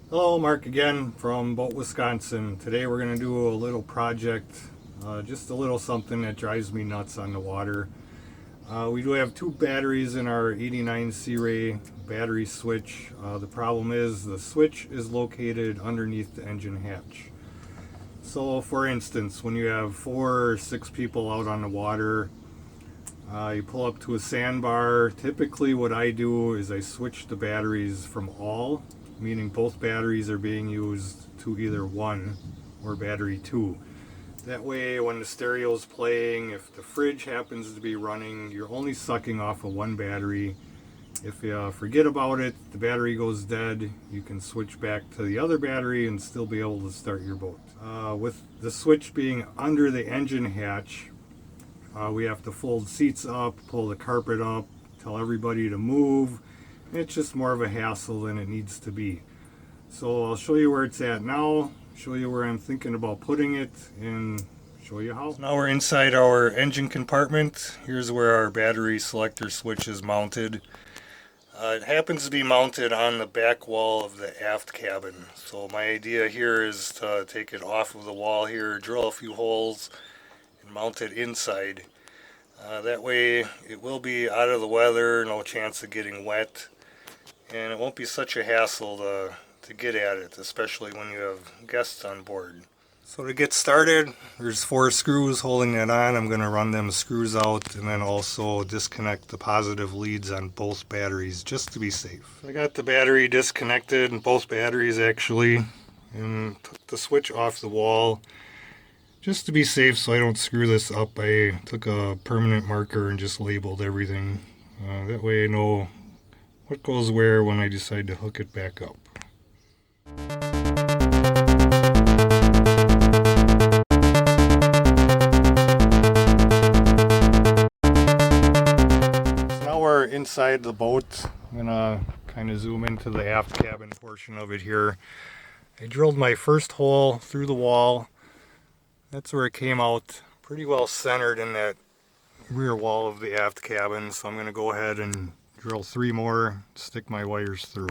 Hello, Mark again from Boat, Wisconsin. Today we're going to do a little project, just a little something that drives me nuts on the water. We do have two batteries in our 89 Sea Ray battery switch. The problem is the switch is located underneath the engine hatch. So for instance, when you have 4 or 6 people out on the water, you pull up to a sandbar. Typically what I do is I switch the batteries from all, meaning both batteries are being used, to either 1 or battery 2. That way when the stereo's playing, if the fridge happens to be running, you're only sucking off of 1 battery. If you forget about it, the battery goes dead, you can switch back to the other battery and still be able to start your boat. With the switch being under the engine hatch, we have to fold seats up, pull the carpet up, tell everybody to move. It's just more of a hassle than it needs to be. So I'll show you where it's at now, show you where I'm thinking about putting it, and show you how. Now we're inside our engine compartment. Here's where our battery selector switch is mounted. It happens to be mounted on the back wall of the aft cabin. So my idea here is to take it off of the wall here, drill a few holes, and mount it inside. That way it will be out of the weather, no chance of getting wet, and it won't be such a hassle to get at it, especially when you have guests on board. So to get started, there's 4 screws holding it on. I'm going to run them screws out and then also disconnect the positive leads on both batteries just to be safe. I got the battery disconnected, both batteries actually, and took the switch off the wall. Just to be safe so I don't screw this up, I took a permanent marker and just labeled everything. That way I know what goes where when I decide to hook it back up. So now we're inside the boat. I'm gonna kind of zoom into the aft cabin portion of it here. I drilled my first hole through the wall. That's where it came out, pretty well centered in that rear wall of the aft cabin. So I'm going to go ahead and drill 3 more, stick my wires through.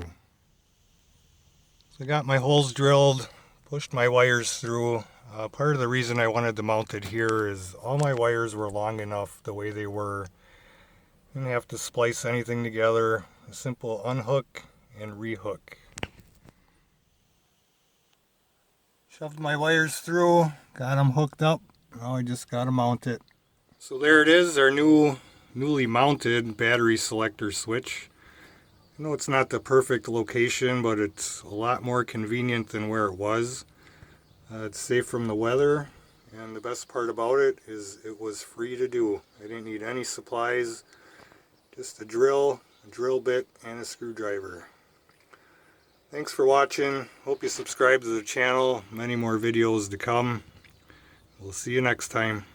So I got my holes drilled, pushed my wires through. Part of the reason I wanted to mount it here is all my wires were long enough the way they were. Didn't have to splice anything together. A simple unhook and rehook. Shoved my wires through, got them hooked up. Now I just got to mount it. So there it is, our newly mounted battery selector switch. I know it's not the perfect location, but it's a lot more convenient than where it was. It's safe from the weather, and the best part about it is it was free to do. I didn't need any supplies, just a drill bit, and a screwdriver. Thanks for watching. Hope you subscribe to the channel. Many more videos to come. We'll see you next time.